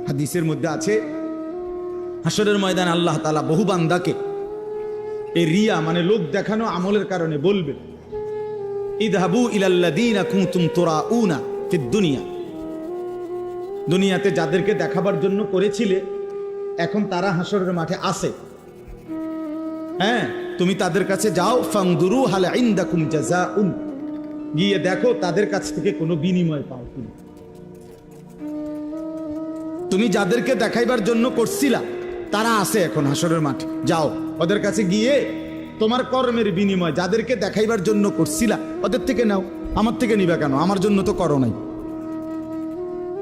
হাদিসের মধ্যে আছে, হাসরের ময়দানে আল্লাহ তাআলা বহু বান্দাকে এই রিয়া মানে লোক দেখানো আমলের কারণে বলবে, ইযহাবু ইলাল্লাযীনা কুনতুম তুরাউনা ফিদ দুনিয়া, দুনিয়াতে যাদেরকে দেখাবার জন্য করেছিলে এখন তারা হাসরের মাঠে আছে, হ্যাঁ তুমি তাদের কাছে যাও, ফানদুরু হাল ইনদাকুম জাযাউন, গিয়ে দেখো তাদের কাছ থেকে কোনো বিনিময় পাও কিনা। তুমি যাদেরকে দেখাইবার জন্য করছিলা তারা আছে এখন হাসরের মাঠে, যাও ওদের কাছে গিয়ে তোমার কর্মের বিনিময় যাদেরকে দেখাইবার জন্য করছিলা ওদের থেকে নাও, আমার থেকে নিবা কেন? আমার জন্য তো করো নাই।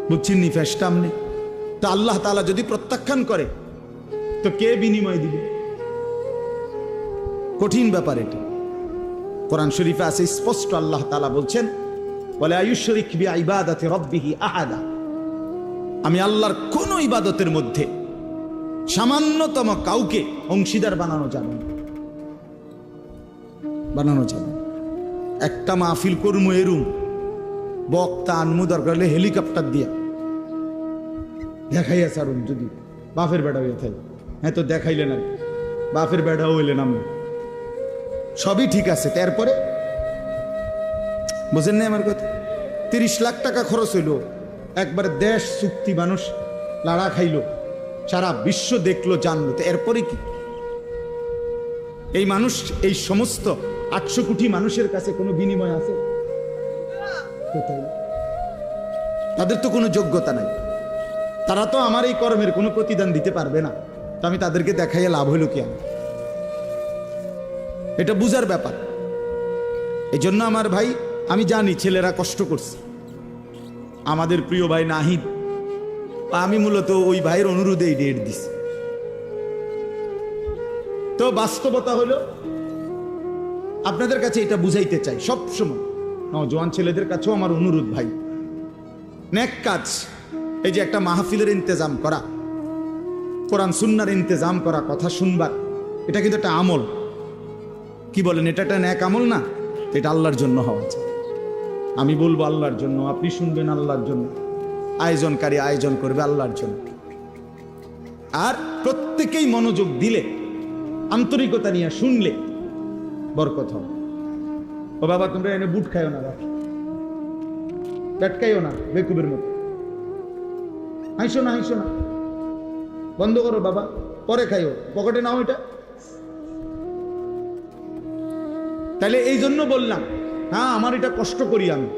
বুঝছেন নি ফেসটাম নেই তো আল্লাহ তাআলা যদি প্রত্যাখ্যান করে তো কে বিনিময় দিবে? কঠিন ব্যাপার এটা। কোরআন শরীফে আছে স্পষ্ট, আল্লাহ তাআলা বলছেন, ওয়ালা ইউশরিক বিইবাদাতি রাব্বিহি আহাদা, আমি আল্লাহর কোন ইবাদতের মধ্যে সামান্যতম কাউকে অংশীদার বানানো যাবে না, বানানো যাবে। একটা মাহফিল করমু এরুম বক্তা আনমু, দরকার হলে হেলিকপ্টার দিয়া দেখাইয়া সারুন, যদি বাফের বেড়া হয়ে থাকে, হ্যাঁ তো দেখাইলেন আর বাফের বেড়াও হইলেন আমরা, সবই ঠিক আছে। তারপরে বুঝেন না আমার কথা, 30 লাখ টাকা খরচ হইল, একবারে দেশ চুক্তি, মানুষ লাড়া খাইলো, সারা বিশ্ব দেখলো জানলো, তো এরপরে কি? এই মানুষ, এই সমস্ত 800 কোটি মানুষের কাছে কোনো বিনিময় আছে? তাদের তো কোনো যোগ্যতা নাই, তারা তো আমার এই কর্মের কোনো প্রতিদান দিতে পারবে না, তো আমি তাদেরকে দেখাইয়া লাভ হইল কি? এটা বুঝার ব্যাপার। এই জন্য আমার ভাই, আমি জানি ছেলেরা কষ্ট করছে, আমাদের প্রিয় ভাই নাহিদ, আমি মূলত ওই ভাইয়ের অনুরোধেই ডেট দিছি। তো বাস্তবতা হলো, আপনাদের কাছে এটা বুঝাইতে চাই সবসময়, নওজোয়ান ছেলেদের কাছেও আমার অনুরোধ, ভাই নেক কাজ, এই যে একটা মাহফিলের ইন্তজাম করা, কোরআন সুন্নাহর ইন্তজাম করা, কথা শুনবার, এটা কিন্তু একটা আমল। কি বলেন, এটা একটা নেক আমল না? এটা আল্লাহর জন্য হওয়া চাই। আমি বলবো আল্লাহর জন্য, আপনি শুনবেন আল্লাহর জন্য, আয়োজনকারী আয়োজন করবে আল্লাহর জন্য। আর প্রত্যেকেই মনোযোগ দিলে, আন্তরিকতা নিয়ে শুনলে বরকত হবে। ও বাবা, তোমরা এনে বুট খাইও না, বাবা পেটকাইও না বেকুবের মতো, হাইসো না, হাইসো না, বন্ধ করো বাবা, পরে খাইও, পকেটে নাও এটা। তাহলে এই জন্য বললাম, হ্যাঁ আমার এটা কষ্ট করি আমি,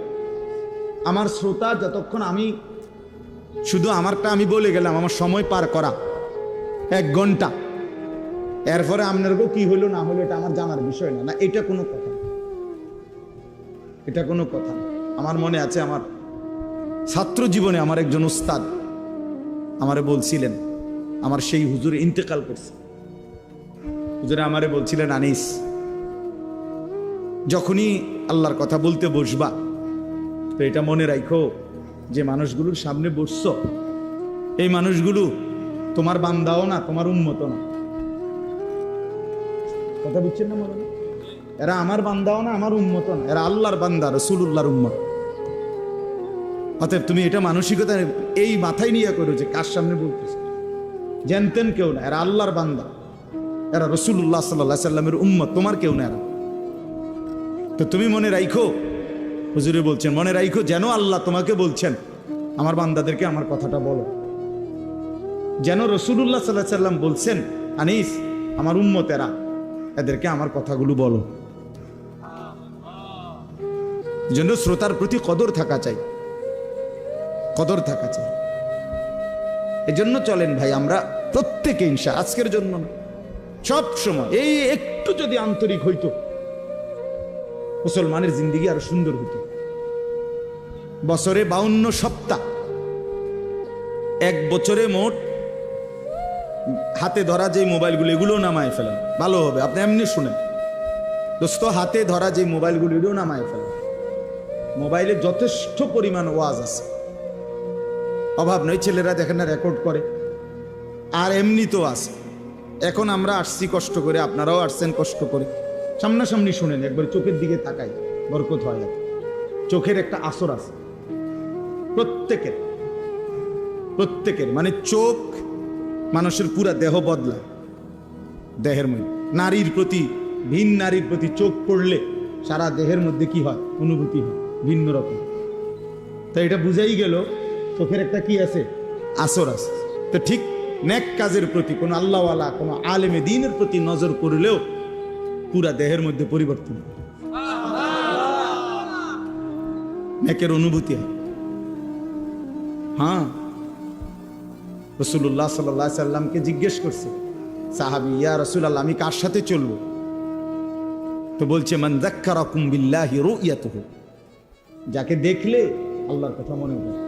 আমার শ্রোতা যতক্ষণ, আমি শুধু আমারটা আমি বলে গেলাম, আমার সময় পার করা 1 ঘন্টা, এরপরে আপনারও কি হলো না হলো এটা আমার জানার বিষয় না, না এটা কোনো কথা, এটা কোনো কথা। আমার মনে আছে, আমার ছাত্র জীবনে আমার একজন উস্তাদ আমারে বলছিলেন, আমার সেই হুজুর ইন্তেকাল করছে, হুজুরে আমারে বলছিলেন, আনিস যখনই আল্লাহর কথা বলতে বসবা তো এটা মনে রাখো যে মানুষগুলোর সামনে বসছো, এই মানুষগুলো তোমার বান্দাও না, তোমার উম্মত না। কথা বুঝছেন না? মনে এরা আমার বান্দাও না, আমার উম্মত না, এরা আল্লাহর বান্দা, রাসূলুল্লাহর উম্মত। অতএব তুমি এটা মানসিকতা এই মাথায় নিয়ে করো যে কার সামনে বলতেছ, জানতেন কেউ না, এরা আল্লাহর বান্দা, এরা রাসূলুল্লাহ সাল্লাল্লাহু আলাইহি সাল্লামের উম্মত, তোমার কেউ না এরা। তো তুমি মনে রাখো, হুজুরে বলছেন মনে রাখো, যেন আল্লাহ তোমাকে বলছেন আমার বান্দাদেরকে আমার কথাটা বলো, যেন রাসূলুল্লাহ সাল্লাল্লাহু আলাইহি সাল্লাম বলছেন, আনিস আমার উম্মত এরা, এদেরকে আমার কথাগুলো বলো। যেন শ্রোতার প্রতি কদর থাকা চাই, কদর থাকা চাই। এই জন্য চলেন ভাই, আমরা প্রত্যেকে ইনশা, আজকের জন্য না, সব সময় এই একটু যদি আন্তরিক হইতো, মুসলমানের জিন্দেগি আরো সুন্দর হতো। বছরে 52 সপ্তাহ, 1 বছরে মোট হাতে ধরা যে মোবাইলগুলো, এগুলো নামায় ফেলেন, ভালো হবে। আপনি এমনি শুনেন দোস্ত, হাতে ধরা যে মোবাইলগুলো, এগুলো নামায় ফেলেন। মোবাইলে যথেষ্ট পরিমাণ ওয়াজ আছে, অভাব নয়। ছেলেরা দেখেন না রেকর্ড করে, আর এমনি তো আছে। এখন আমরা আসছি কষ্ট করে, আপনারাও আসছেন কষ্ট করে, সামনাসামনি শুনেন, একবার চোখের দিকে তাকাই, বরকত হয়। চোখের একটা আসর আছে প্রত্যেকের, প্রত্যেকের, মানে চোখ মানুষের পুরা দেহ বদলায়। দেহের মধ্যে নারীর প্রতি, ভিন নারীর প্রতি চোখ পড়লে সারা দেহের মধ্যে কি হয়, অনুভূতি হয় ভিন্ন রকম। তাই এটা বুঝাই গেল চোখের একটা কি আছে, আসর আছে। তো ঠিক নেক কাজের প্রতি কোনো আল্লাহওয়ালা, কোনো আলেমে দ্বীনের প্রতি নজর করলেও পুরা দেহের মধ্যে পরিবর্তন, নেকের অনুভূতি হয়। হ্যাঁ, রাসূলুল্লাহ সাল্লাল্লাহু আলাইহি সাল্লামকে জিজ্ঞেস করছে সাহাবী, ইয়া রাসূলুল্লাহ, আমি কার সাথে চলবো? তো বলছে, মান যাক্কারাকুম বিল্লাহি রুয়াতুহু, যাকে দেখলে আল্লাহর কথা মনে পড়ে।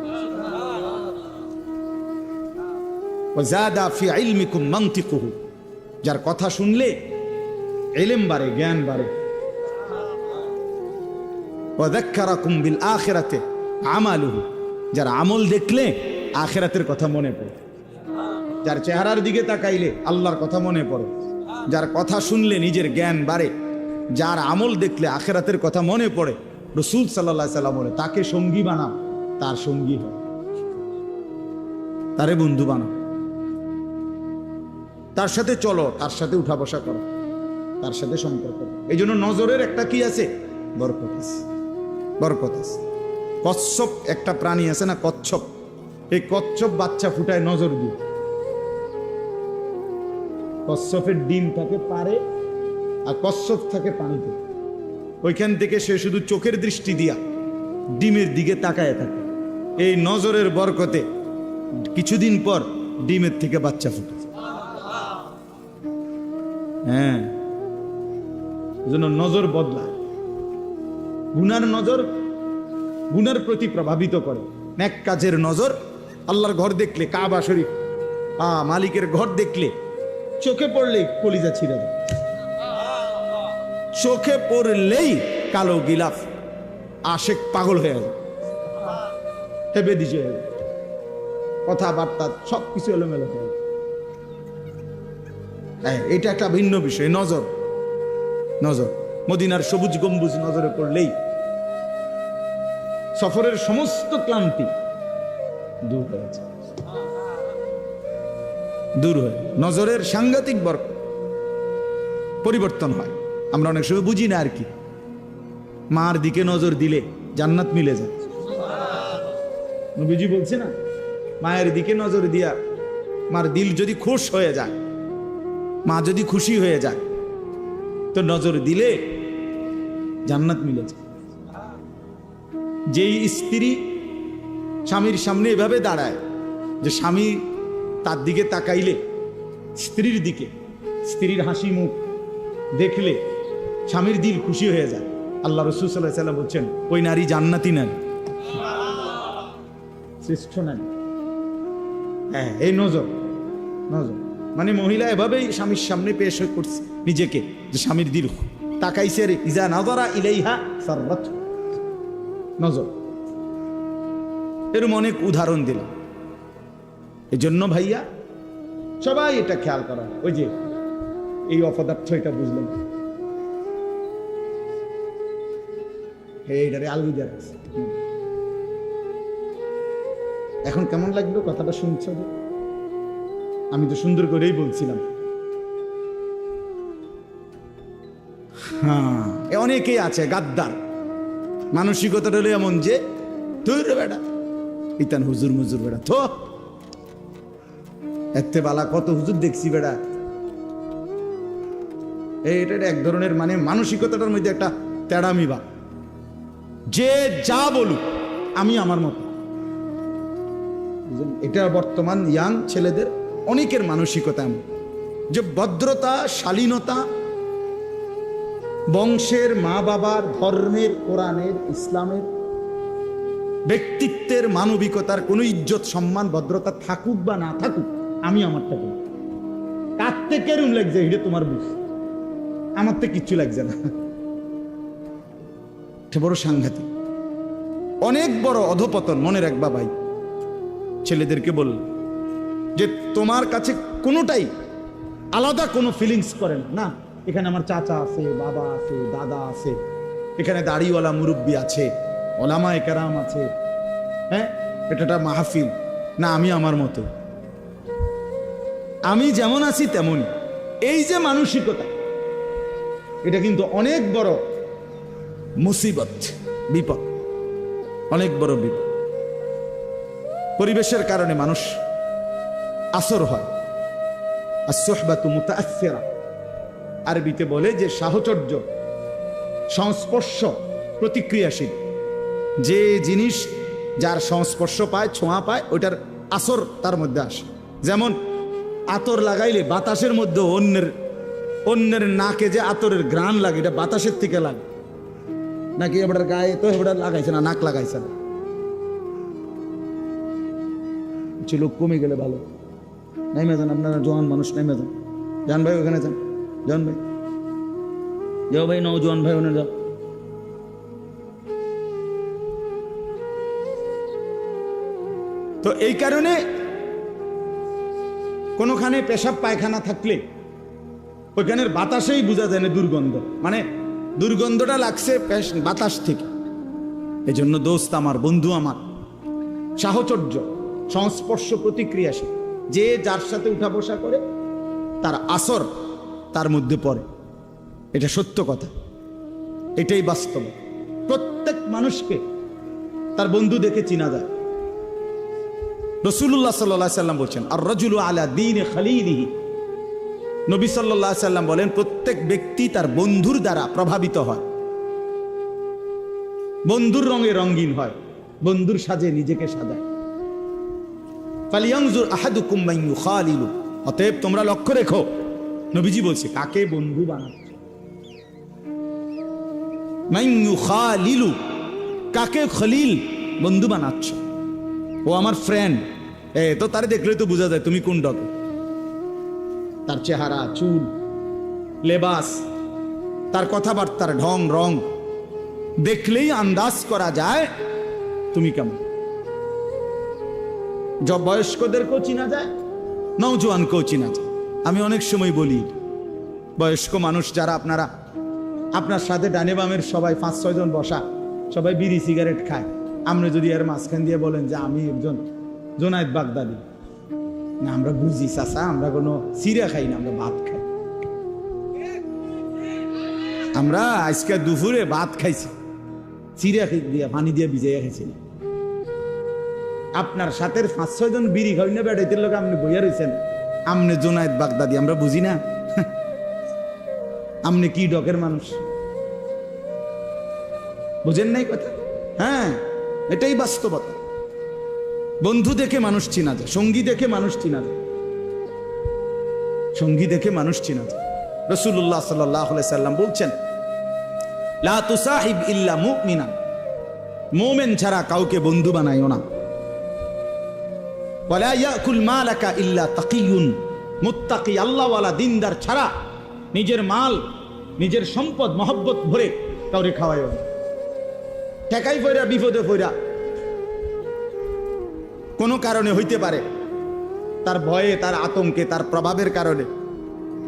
ওয়া যাদা ফি ইলমিকুম মানতিকুহু, যার কথা শুনলে ইলম বাড়ে, জ্ঞান বাড়ে। ওয়া যাক্কারাকুম বিল আখিরাতি আমালুহু, যার আমল দেখলে আখিরাতের কথা মনে পড়ে। যার চেহারার দিকে তাকাইলে আল্লাহর কথা মনে পড়ে, যার কথা শুনলে নিজের জ্ঞান বাড়ে, যার আমল দেখলে আখিরাতের কথা মনে পড়ে। রাসূল সাল্লাল্লাহু আলাইহি সাল্লাম বলে, তাকে সঙ্গী বানাও, তার সঙ্গী হয়, তারে বন্ধু বানাও, তার সাথে চলো, তার সাথে উঠা বসা করো, তার সাথে সম্পর্ক। এই জন্য নজরের একটা কি আছে, বরকত আছে, বরকত আছে। কচ্ছপ একটা প্রাণী আছে না, কচ্ছপ, এই কচ্ছপ বাচ্চা ফুটায় নজর দিয়ে। কচ্ছপের ডিম থাকে পারে, আর কচ্ছপ থাকে পানিতে। ওইখান থেকে সে শুধু চোখের দৃষ্টি দিয়া ডিমের দিকে তাকায় থাকে। এই নজরের বরকতে কিছুদিন পর ডিমের থেকে বাচ্চা ফুটে। হ্যাঁ, এজন্য নজর বদলায়। গুনার নজর গুনার প্রতি প্রভাবিত করে, নেক কাজের নজর। আল্লাহর ঘর দেখলে, কাবা শরীফ, মালিকের ঘর দেখলে চোখে পড়লেই কলিজা ছিঁড়ে যায়, চোখে পড়লেই কালো গিলাফ আশেক পাগল হয়ে যায়, হেবে দিছে, কথাবার্তা সবকিছু এলোমেলো হয়ে যায়। এটা একটা ভিন্ন বিষয়, নজর। নজর, মদিনার সবুজ গম্বুজ নজরে পড়লেই সফরের সমস্ত ক্লান্তি দূর হয়ে যায়, দূর হয়ে নজরের সাংঘাতিক বরকত পরিবর্তন হয়। আমরা অনেক সময় বুঝি না আর কি, মার দিকে নজর দিলে জান্নাত মিলে যায়। নবীজি বলছে না, মায়ের দিকে নজর দিয়া মার দিল যদি খুশ হয়ে যায়, মা যদি খুশি হয়ে যায়, তো নজর দিলে জান্নাত মিলে যায়। যেই স্ত্রী স্বামীর সামনে এভাবে দাঁড়ায় যে স্বামী তার দিকে তাকাইলে, স্ত্রীর দিকে, স্ত্রীর হাসি মুখ দেখলে স্বামীর দিল খুশি হয়ে যায়, আল্লাহ রাসূল সাল্লাল্লাহু আলাইহি ওয়াসাল্লাম বলছেন, ওই নারী জান্নাতি নারী, শ্রেষ্ঠ নারী। হ্যাঁ, এই নজর। নজর মানে মহিলা এভাবেই স্বামীর সামনে পেশ করছে নিজেকে, যে স্বামীর দিল তাকাইছে, রে ইজা নাযারা ইলাইহা সাররাত, নজর। এরকম অনেক উদাহরণ দিলাম। এই জন্য ভাইয়া সবাই এটা খেয়াল করা। ওই যে এই অপদার্থ, এটা বুঝলাম, এইটারে আলবিদা রাখছে। এখন কেমন লাগলো কথাটা শুনছ? আমি তো সুন্দর করেই বলছিলাম। হ্যাঁ, অনেকেই আছে গাদ্দার, মানসিকতাটা হলো এমন যে তুই রে বেটা, ইতান হুজুর মুজুর বেটা, তো এতে বালা কত হুজুর দেখছি বেটা। এটা এক ধরনের মানে মানসিকতাটার মধ্যে একটা তেড়ামি বা, যে যা বলুক আমি আমার মতো। এটা বর্তমান ইয়াং ছেলেদের অনেকের মানসিকতা এমন, যে ভদ্রতা, শালীনতা, বংশের, মা বাবার, ধর্মের, কোরআনের, ইসলামের, ব্যক্তিত্বের, মানবিকতার কোনো ইজ্জত, সম্মান, ভদ্রতা থাকুক বা না থাকুক, আমি আমারটা করি। কাঁদতে কেরম লাগছে এটা তোমার বুঝ, আমার তো কিচ্ছু লাগছে না। এটা বড় সাংঘাতিক, অনেক বড় অধপতন। মনে রাখবা ভাই, ছেলেদেরকে বল যে তোমার কাছে কোনোটাই আলাদা কোনো ফিলিংস করে না। এখানে আমার চাচা আছে, বাবা আছে, দাদা আছে, এখানে দাড়িওয়ালা মুরব্বী আছে, ওলামায়ে কেরাম আছে, হ্যাঁ, এটা মাহফিল, না আমি আমার মতো, আমি যেমন আছি তেমনই। এই যে মানসিকতা, এটা কিন্তু অনেক বড় মুসিবত, বিপদ, অনেক বড় বিপদ। পরিবেশের কারণে মানুষ আসর হয়। as-suhbatu muta'aththira, আরবিতে বলে যে সাহচর্য, সংস্পর্শ প্রতিক্রিয়াশীল। যে জিনিস যার সংস্পর্শ পায়, ছোঁয়া পায়, ওইটার আসর তার মধ্যে আসে। যেমন আতর লাগাইলে বাতাসের মধ্যে অন্যের নাকে যে আতরের ঘ্রাণ লাগে, এটা বাতাসের থেকে লাগে, নাকি এবার গায়ে তো এবার লাগাইছে না, নাক লাগাইছে না। লোক কমে গেলে ভালো, নেমে যান আপনারা, জওয়ান মানুষ নেমে যান, জান ভাই ওখানে যান, জান ভাই যাও, ভাই নওজোয়ান ভাই ওখানে যাও। তো এই কারণে কোনোখানে পেশাব পায়খানা থাকলে ওইখানের বাতাসেই বোঝা যায় না দুর্গন্ধ, মানে দুর্গন্ধটা লাগছে বাতাস থেকে। এই জন্য দোস্ত আমার, বন্ধু আমার, সাহচর্য, সংস্পর্শ প্রতিক্রিয়াশীল। যে যার সাথে উঠা বসা করে তার আসর তার মধ্যে পড়ে, এটা সত্য কথা, এটাই বাস্তব। প্রত্যেক মানুষকে তার বন্ধু দেখে চিনা যায়। রাসূলুল্লাহ সাল্লাল্লাহু আলাইহি সাল্লাম বলেন, আর রাজুলু আলা দীনি খালিলিহি। নবী সাল্লাল্লাহু আলাইহি সাল্লাম বলেন, প্রত্যেক ব্যক্তি তার বন্ধুর দ্বারা প্রভাবিত হয়, বন্ধুর রঙে রঙিন হয়, বন্ধুর সাজে নিজেকে সাজায়। ফালিয়ানজুর আহাদুকুম মান ইউখালিলু, অতএব তোমরা লক্ষ্য রেখো, নবীজি বলছে, কাকে বন্ধু বানাচ্ছ। মান ইউখালিলু, কাকে খলিল বন্ধু বানাচ্ছ। ও আমার ফ্রেন্ড, তো তারে দেখলে তো বোঝা যায় তুমি কোন ডকে। তার চেহারা, চুল, লেবাস, তার কথাবার্তার ঢং রং দেখলেই আন্দাজ করা যায় তুমি কেমন। বয়স্কদেরকেও চিনা যায়, নওজোয়ানকেও চিনা যায়। আমি অনেক সময় বলি, বয়স্ক মানুষ যারা আপনারা, আপনার সাথে ডানে বামের সবাই 5-6 জন বসা, সবাই বিড়ি সিগারেট খায়, আপনি যদি এর মাঝখান দিয়ে বলেন যে আমি একজন জোনায়েদ বাগদাদি, না আমরা বুঝি চাচা, আমরা কোনো সিরা খাই না, আমরা ভাত খাই। আমরা আজকে দুপুরে ভাত খাইছি, সিরা দিয়ে পানি দিয়ে ভিজাইয়া খাইছি না। আপনার সাথে 5-6 জন বিড়ি খাই না, বেড়াইতে লোক আপনি বইয়া রয়েছেন, আপনি জোনায়েদ বাগদাদি, আমরা বুঝি না। আপনি কি ডকের মানুষ, বুঝেন নাই কথা? হ্যাঁ, এটাই বাস্তবতা। বন্ধু দেখে মানুষ চিনা যায়, সঙ্গী দেখে মানুষ চিনা যায়, সঙ্গী দেখে মানুষ চিনা যায়। রাসূলুল্লাহ সাল্লাল্লাহু আলাইহি সাল্লাম বলছেন, লা তুসাহিব ইল্লা মুমিনান, মুমিন ছাড়া কাউকে বন্ধু বানাইও না। ওয়ালা ইয়াকুল মালাকা ইল্লা তাকিয়ুন, মুত্তাকি আল্লাহওয়ালা দিনদার ছাড়া নিজের মাল, নিজের সম্পদ মহব্বত ভরে কাউরে খাওয়াইও না। ঠেকাই পয়রা, বিপদে পয়রা, কোনো কারণে হইতে পারে, তার ভয়ে, তার আতঙ্কে, তার প্রভাবের কারণে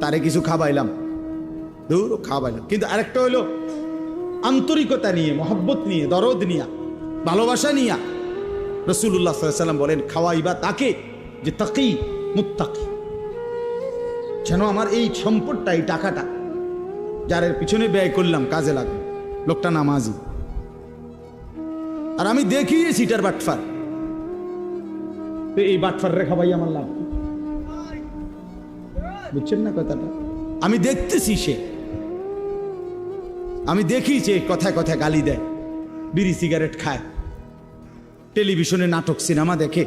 তারে কিছু খাওয়াইলাম, দূর খাওয়াইলাম। কিন্তু আরেকটা হইল আন্তরিকতা নিয়ে, মহব্বত নিয়ে, দরদ নিয়া, ভালোবাসা নিয়া। রাসূলুল্লাহ সাল্লাল্লাহু আলাইহি সাল্লাম বলেন, খাওয়াইবা তাকে যে তাকি মুত্তাকি, যেন আমার এই সম্পদটা, এই টাকাটা যার পিছনে ব্যয় করলাম কাজে লাগবে, লোকটা নামাজি। আর আমি দেখি সিটার বাটফার, এই বাটফার রেখা ভাই আমার লাভ, বুঝছেন না কথাটা? আমি দেখতেছি, আমি দেখি যে কথায় কথায় গালি দেয়, বিড়ি সিগারেট খায়, টেলিভিশনে নাটক সিনেমা দেখে,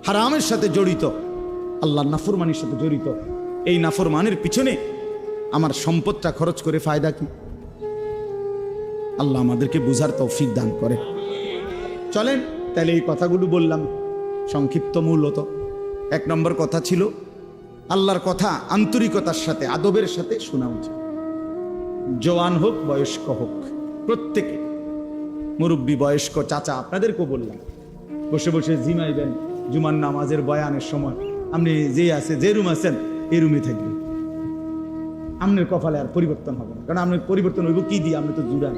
হারামের সাথে জড়িত, আল্লাহর নাফরমানির সাথে জড়িত। এই নাফরমানের পিছনে আমার সম্পদটা খরচ করে ফায়দা কি? আল্লাহ আমাদেরকে বুঝার তৌফিক দান করে। চলেন তাহলে এই কথাগুলো বললাম সংক্ষিপ্ত। মূলত 1 নম্বর কথা ছিল, আল্লাহর কথা আন্তরিকতার সাথে, আদবের সাথে শোনা উচিত। জওয়ান হোক, বয়স্ক হোক, প্রত্যেকে, মুরব্বী, বয়স্ক, চাচা, আপনাদেরকেও বললাম, বসে বসে জিমাইবেন জুমার নামাজের বয়ানের সময়, আপনি যে আছে, যে রুম আছেন এই রুমে থাকবেন। আপনার কপালে আর পরিবর্তন হবে না, কারণ আপনার পরিবর্তন হইব কি দিয়ে? আপনি তো জুড়ান।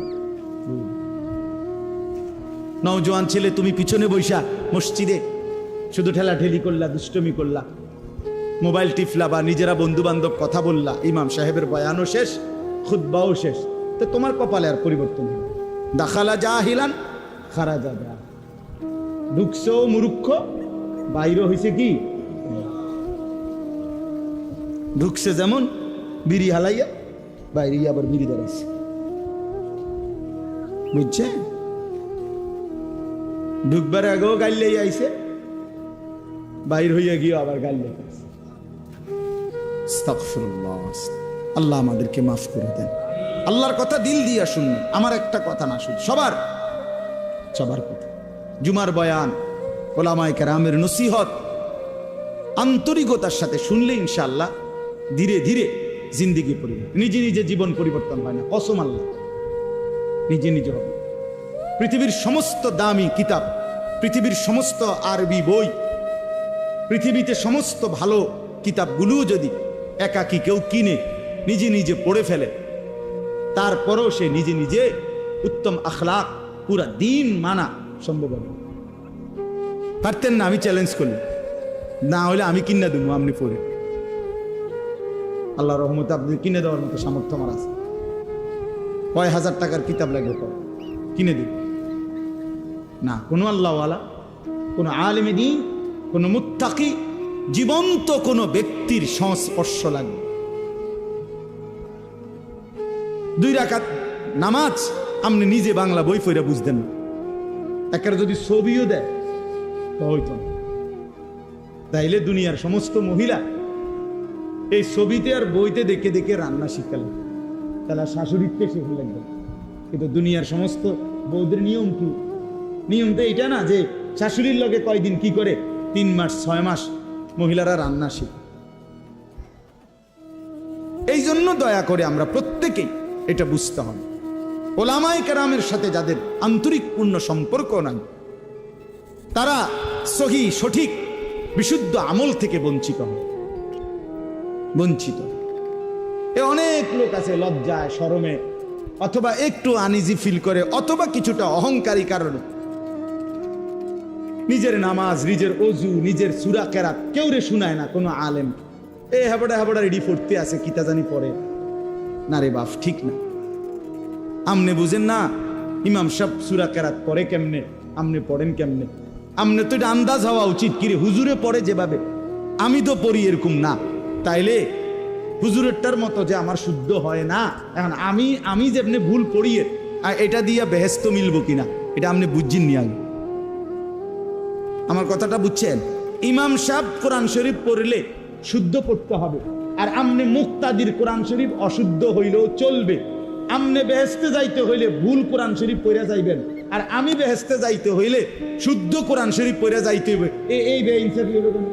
নওজোয়ান ছেলে, তুমি পিছনে বৈশা মসজিদে শুধু ঠেলাঠেলি করলা, দুষ্টমি করলা, মোবাইল টিফলা, বা নিজেরা বন্ধু বান্ধব কথা বললা, ইমাম সাহেবের বয়ানও শেষ, খুতবাও শেষ, তো তোমার কপালে আর পরিবর্তন হবে। দাখালা জাহিলান খারাজা জাহিল, ঢুকছো মূর্খ, বাইরে হইছে কি, ঢুকছে যেমন বিড়ি হালাইয়া, বাইরে আবার বিড়ি দাঁড়াইছে, বুঝছে? ঢুকবার আগেও গাইলে আইছে, বাইর হইয়া গিয়ে আবার গাইলে আইছে। আস্তাগফিরুল্লাহ। আল্লাহ আমাদেরকে মাফ করে দেন। আল্লাহর কথা দিল দিয়া শুনুন, আমার একটা কথা না, শুন সবার সবার কথা। জুমার বয়ান, ওলামায়ে কেরামের নসিহত আন্তরিকতার সাথে শুনলে ইনশাআল্লাহ ধীরে ধীরে জিন্দেগি পরিবর্তন। নিজে নিজে জীবন পরিবর্তন হয় না, কসম আল্লাহ, নিজে নিজে হবে। পৃথিবীর সমস্ত দামি কিতাব, পৃথিবীর সমস্ত আরবি বই, পৃথিবীতে সমস্ত ভালো কিতাবগুলোও যদি একাকী কেউ কিনে নিজে নিজে পড়ে ফেলে, তারপরেও সে নিজে নিজে উত্তম আখলাক, পুরা দিন মানা সম্ভব হবে। পারতেন না? আমি চ্যালেঞ্জ করলাম, না হলে আমি কিনে দেবো, আপনি পড়ে। আল্লাহ রহমতে আপনি কিনে দেওয়ার মতো সামর্থ্য আমার আছে। কয় হাজার টাকার কিতাব লাগবে কিনে দেব না? কোনো আল্লাহওয়ালা, কোনো আলেমে দ্বীন, কোনো মুত্তাকি, জীবন্ত কোনো ব্যক্তির সংস্পর্শ লাগবে। 2 রাকাত নামাজ আপনি নিজে বাংলা বই পড়ে বুঝতেন না, একের যদি ছবিও দেয় তো হইতো না। তাইলে দুনিয়ার সমস্ত মহিলা এই ছবিতে আর বইতে দেখে দেখে রান্না শিখালেন, তাহলে শাশুড়িতে শিখে লাগবে। কিন্তু দুনিয়ার সমস্ত বৌদের নিয়ম কি? নিয়ম তো এইটা না যে শাশুড়ির লগে কয়দিন কি করে 3 মাস 6 মাস মহিলারা রান্না শিখে। এই জন্য দয়া করে আমরা প্রত্যেকেই এটা বুঝতে হবে, ওলামায়ে কেরামের সাথে যাদের আন্তরিক পূর্ণ সম্পর্ক নাই, তারা সহি সঠিক বিশুদ্ধ আমল থেকে বঞ্চিত হয়, বঞ্চিত। অনেক লোক আছে লজ্জায়, শরমে, অথবা একটু আনইজি ফিল করে, অথবা কিছুটা অহংকারী কারণে নিজের নামাজ, নিজের অজু, নিজের সূরা কেরাত কেউ রে শুনায় না কোনো আলেম। হাবড়া হাবড়া রেডি পড়তে আছে, কিতা জানি পড়ে না রে বাপ, ঠিক না। আমনে বুঝেন না ইমাম সাহেব সূরা কেরাত পড়ে কেমনে, আমনে পড়েন কেমনে? আমনে তো এটা আন্দাজ হওয়া উচিত, কিরে হুজুরে পড়ে যেভাবে আমি তো পড়ি এরকম না, তাইলে হুজুরেরটার মতো যে আমার শুদ্ধ হয় না। এখন আমি যেমনি ভুল পড়িয়ে এটা দিয়া বেহেস্ত মিলবো কিনা, এটা আপনি বুঝছেন নি আগে? আমার কথাটা বুঝছেন? ইমাম সাহেব কোরআন শরীফ পড়লে শুদ্ধ পড়তে হবে, আর আমনে মুক্তাদির কোরআন শরীফ অশুদ্ধ হইলেও চলবে। আমনে বেহেস্তে যাইতে হইলে ভুল কোরআন শরীফ পড়ে যাইবেন, আর আমি বেহেস্তে যাইতে হইলে শুদ্ধ কোরআন শরীফ পড়ে যাইতে হইবে। এই বেইনসাফি হলো কেন?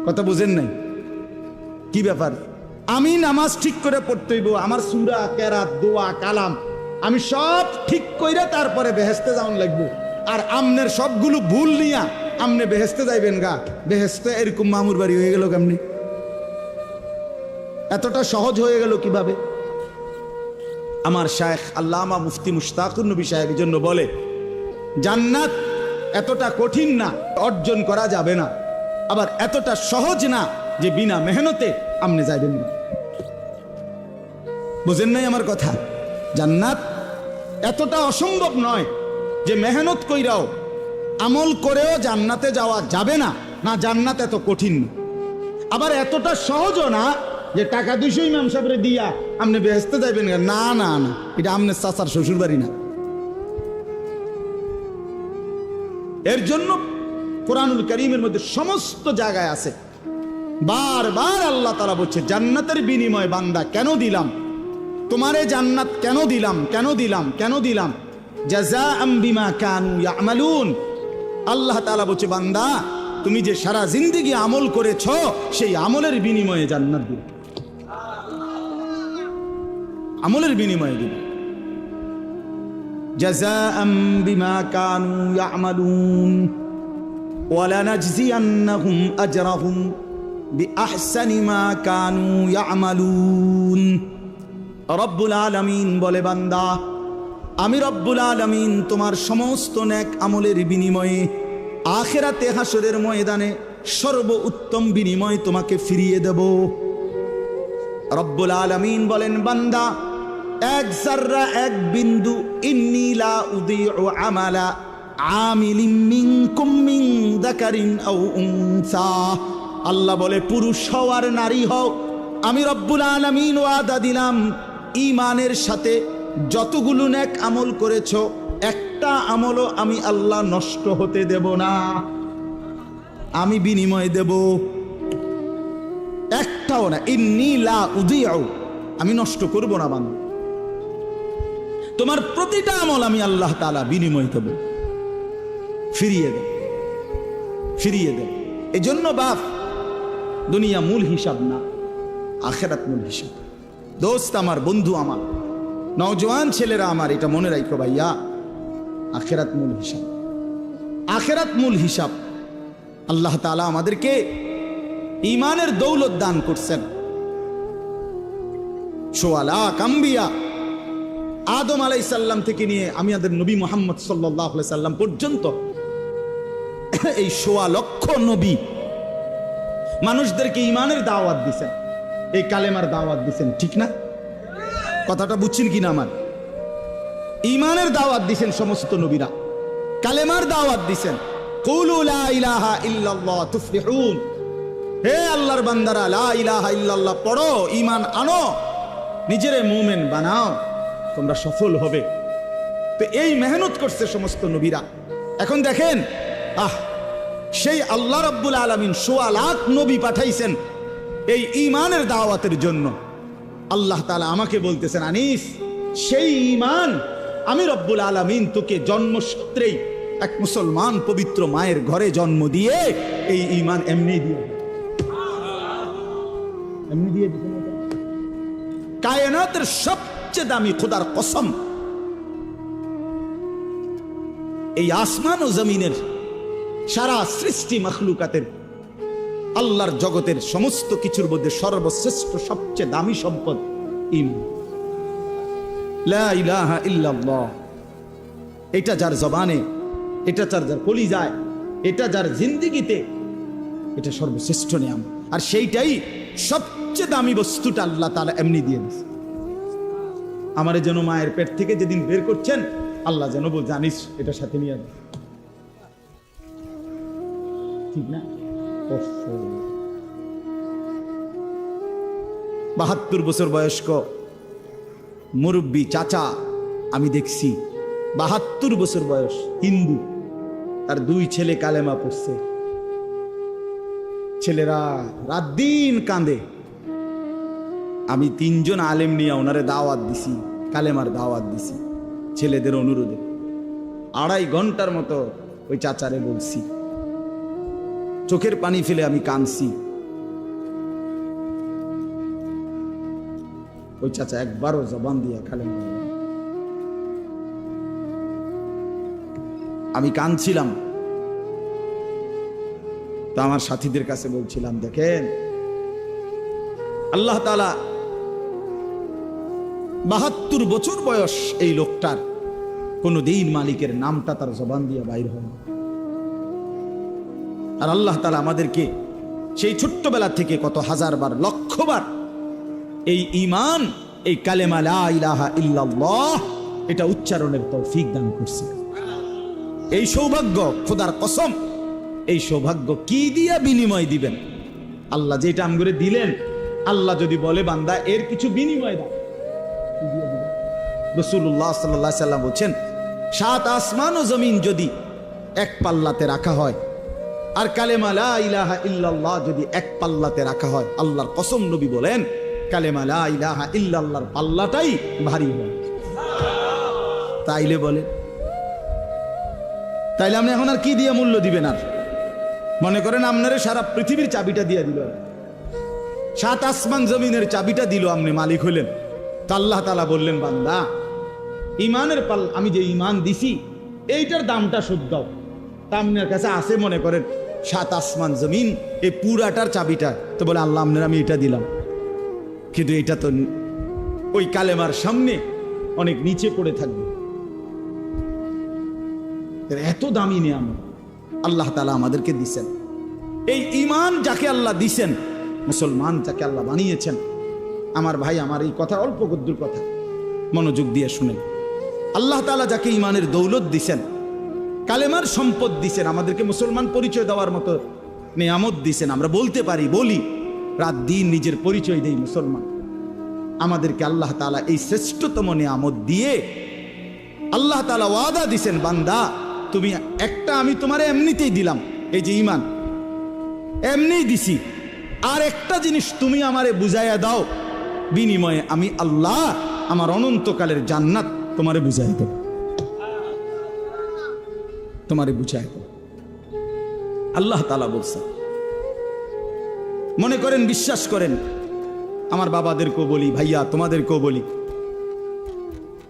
কথা বুঝেন নাই? কি ব্যাপার? আমি নামাজ ঠিক করে পড়তে হইব, আমার সূরা কেরাত দোয়া কালাম আমি সব ঠিক কইরা তারপরে বেহেস্তে যাওয়ান লাগবো। আর আমনের সবগুলো ভুল নিয়া আমনে বেহেস্তে যাইবেন গা, বেহেস্তে এরকম মামুর বাড়ি হয়ে গেল কেমনি? এতটা সহজ হয়ে গেল কিভাবে? আমার শায়েখ আল্লামা মুফতি মুশতাকুর নবী সাহেব এই জন্য বলে, জান্নাত এতটা কঠিন না, অর্জন করা যাবে না, আবার এতটা সহজ না যে বিনা মেহনতে আমনে যাইবেন না। বুঝেন নাই আমার কথা? জান্নাত এতটা অসম্ভব নয় যে মেহনত কইরাও আমল করেও জান্নাতে যাওয়া যাবে না, না জান্নাত এত কঠিন না। আবার এতটা সহজও না যে টাকা 200 ইমাম সাহেবরে দিয়া আপনি বেহেস্তে যাইবেন, না না না, এটা আমনের চাচার শ্বশুর বাড়ি না। এর জন্য কোরআনুল কারীমের মধ্যে সমস্ত জায়গায় আছে, বারবার আল্লাহ তাআলা বলছে জান্নাতের বিনিময় বান্দা কেন দিলাম তোমারে, জান্নাত কেন দিলাম, কেন দিলাম, কেন দিলাম, জাযাআম বিমা কানু ইয়ামালুন। আল্লাহ তাআলা বলছে বান্দা তুমি যে সারা জিন্দেগি আমল করেছ সেই আমলের বিনিময়ে জান্নাত দিলাম, আমলের বিনিময়ে দিলাম। জাযাআম বিমা কানু ইয়ামালুন ওয়ালানাজজিয়ান্নাহুম আজরাহুম বিআহসানি মা কানু ইয়ামালুন। রব্বুল আলামিন বলে বান্দা আমি রব্বুল আলামিন তোমার সমস্ত নেক আমলের বিনিময়ে আখিরাতে হাসরের ময়দানে সর্ব উত্তম বিনিময় তোমাকে ফিরিয়ে দেব। রব্বুল আলামিন বলেন, বান্দা এক জাররা এক বিন্দু, ইন্নী লা উযীউ আমালা আমিলিন মিনকুম মিন যাকারিন আও উনসা। আল্লাহ বলে, পুরুষ হও আর নারী হও, আমি রব্বুল আলামিন ওয়াদা দিলাম ঈমানের সাথে যতগুলো নেক আমল করেছো একটা আমলও আমি আল্লাহ নষ্ট হতে দেব না, আমি বিনিময় দেব, একটাও না। ইন্নী লা উযীউ, আমি নষ্ট করব না বান্দা, তোমার প্রতিটা আমল আমি আল্লাহ তাআলা বিনিময় দেব, ফিরিয়ে দেব, ফিরিয়ে দেব। এজন্য বাপ, দুনিয়া মূল হিসাব না, আখিরাত মূল হিসাব। দোস্ত আমার, বন্ধু আমার, নওজোয়ান ছেলেরা আমার, এটা মনে রাখো ভাইয়া, আখিরাত মূল হিসাব, আখিরাত মূল হিসাব। আল্লাহ তাআলা আমাদেরকে ঈমানের দৌলত দান করছেন। সোয়া লাখ আম্বিয়া, আদম আলাইহিস সালাম থেকে নিয়ে আমাদের নবী মুহাম্মদ সাল্লাল্লাহু আলাইহি সাল্লাম পর্যন্ত এই সোয়া লক্ষ নবী মানুষদেরকে ঈমানের দাওয়াত দিয়েছেন, এই কালেমার দাওয়াত দিয়েছেন, ঠিক না? কথাটা বুঝছেন কিনা আমার? ঈমানের দাওয়াত দিয়েছেন সমস্ত নবীরা, কালেমার দাওয়াত দিয়েছেন। কুলু লা ইলাহা ইল্লাল্লাহ তুফলিহুন, হে আল্লাহর বান্দারা লা ইলাহা ইল্লাল্লাহ পড়ো, ঈমান আনো, নিজেরে মুমিন বানাও, তোমরা সফল হবে। তো এই মেহনত করছে সমস্ত নবীরা। এখন দেখেন, সেই আল্লাহ রাব্বুল আলামিন সোয়া লাখ নবী পাঠাইছেন এই ঈমানের দাওয়াতের জন্য। আল্লাহ তাআলা আমাকে বলতেছেন, আনিস, সেই ঈমান আমি রব্বুল আলামিন তোকে জন্মসূত্রেই এক মুসলমান পবিত্র মায়ের ঘরে জন্ম দিয়ে এই ঈমান এমনি দিয়ে দিয়েছেন। কায়নাতের সবচেয়ে দামি খোদার কসম, এই আসমান ও জমিনের সারা সৃষ্টি মাখলুকাতের আল্লাহর জগতের সমস্ত কিছুর মধ্যে সর্বশ্রেষ্ঠ সবচেয়ে দামি সম্পদ ঈমান, লা ইলাহা ইল্লাল্লাহ। এটা যার জবানে, এটা যার কলিজায়, এটা যার জিন্দেগিতে, এটা সর্বশ্রেষ্ঠ নিয়ামত। আর সেইটাই সবচেয়ে দামি বস্তুটা আল্লাহ তাআলা এমনি দিয়ে দিয়েছে। আমারে যেন মায়ের পেট থেকে যেদিন বের করছেন, আল্লাহ যেন বল, জানিস এটা সাথে নিয়ে যাবে, ঠিক না? ৭২ বছর বয়স্ক মুরব্বী চাচা আমি দেখছি, ৭২ বছর বয়স, হিন্দু, তার 2 ছেলে কালেমা পড়ছে। ছেলেরা রাত দিন কাঁদে। আমি 3 জন আলেম নিয়ে ওনারে দাওয়াত দিছি, কালেমার দাওয়াত দিছি ছেলেদের অনুরোধে। 2.5 ঘন্টার মতো ওই চাচারে বলছি, চোখের পানি ফেলে আমি কাঁদছি। ওই চাচা একবারও জবান দিয়া কালেমা, আমি কাঁদছিলাম। তো আমার সাথীদের কাছে বলছিলাম, দেখেন আল্লাহ তাআলা ৭২ বছর বয়স এই লোকটার, কোনদিন মালিকের নামটা তার জবান দিয়ে বাইর হয় না। আর আল্লাহ তাআলা আমাদেরকে সেই ছোট্টবেলা থেকে কত হাজারবার, লক্ষবার এই ঈমান, এই কালেমা লা ইলাহা ইল্লাল্লাহ, এটা উচ্চারণের তৌফিক দান করছে। এই সৌভাগ্য, খোদার কসম, এই সৌভাগ্য কি দিয়া বিনিময় দিবেন? আল্লাহ যেটা আমগরে দিলেন, আল্লাহ যদি বলে বান্দা এর কিছু বিনিময় দাও, রাসূলুল্লাহ সাল্লাল্লাহু আলাইহি সাল্লাম বলেন, 7 আসমান ও জমিন যদি এক পাল্লাতে রাখা হয়, আর কালেমা লা ইলাহা ইল্লাল্লাহ যদি এক পাল্লাতে রাখা হয়, আল্লাহর কসম নবী বলেন কালেমা লা ইলাহা ইল্লাল্লাহর পাল্লাটাই ভারী হয়। তাইলে বলে, তাইলে আপনি এখন আর কি দিয়ে মূল্য দিবেন? আর মনে করেন আপনারে সারা পৃথিবীর চাবিটা দিয়ে দিল, 7 আসমান জমিনের চাবিটা দিল, আপনি মালিক হইলেন। তা আল্লাহ তাআলা বললেন, বান্দা ঈমানের পাল, আমি যে ঈমান দিছি এইটার দামটা শোধ দাও। তা আপনার কাছে আছে মনে করেন 7 আসমান জমিন, এই পুরাটার চাবিটা। তো বলে, আল্লাহ আপনার আমি এটা দিলাম, কিন্তু এটা তো ওই কালেমার সামনে অনেক নিচে পড়ে থাকবে, এত দামি নিয়ামত আল্লাহ তাআলা আমাদেরকে দিছেন। এই ঈমান যাকে আল্লাহ দিছেন, মুসলমান যাকে আল্লাহ বানিয়েছেন, আমার ভাই, আমার এই কথা অল্প গদ্দুর কথা, মনোযোগ দিয়ে শুনেন। আল্লাহ তাআলা যাকে ঈমানের দৌলত দিছেন, কালেমার সম্পদ দিছেন, আমাদেরকে মুসলমান পরিচয় দেওয়ার মতো নিয়ামত দিছেন, আমরা বলতে পারি, বলি, রাত দিন নিজের পরিচয় দেই মুসলমান। আমাদেরকে আল্লাহ তাআলা এই শ্রেষ্ঠতম নিয়ামত দিয়ে আল্লাহ তাআলা ওয়াদা দিছেন, বান্দা তুমি একটা আমি তোমারে এমনিতেই দিলাম, এই যে ঈমান এমনিই দিছি, আর একটা জিনিস তুমি আমারে বুঝাইয়া দাও, বিনিময়ে আমি আল্লাহ আমার অনন্তকালের জান্নাত তোমারে বুঝাই দেব, তোমারে বুঝাই দেব। আল্লাহ তাআলা বলছেন। মনে করেন, বিশ্বাস করেন, আমার বাবাদেরকেও বলি, ভাইয়া তোমাদেরকেও বলি,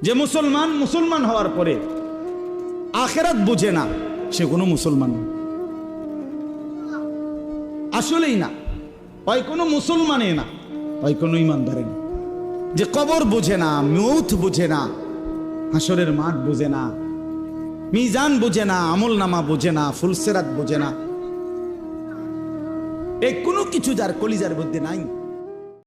যে মুসলমান হওয়ার পরে আখিরাত বুঝে না, সে কোনো মুসলমান না, আসলেই না। হয় কোনো মুসলমানে না, হয় কোনো ঈমানদারে না। যে কবর বুঝে না, মউত বুঝে না, হাসরের মাঠ বুঝে না, মিজান বুঝে না, আমল নামা বুঝে না, ফুলসেরাত বুঝে না, এই কোনো কিছু যার কলিজার মধ্যে নাই,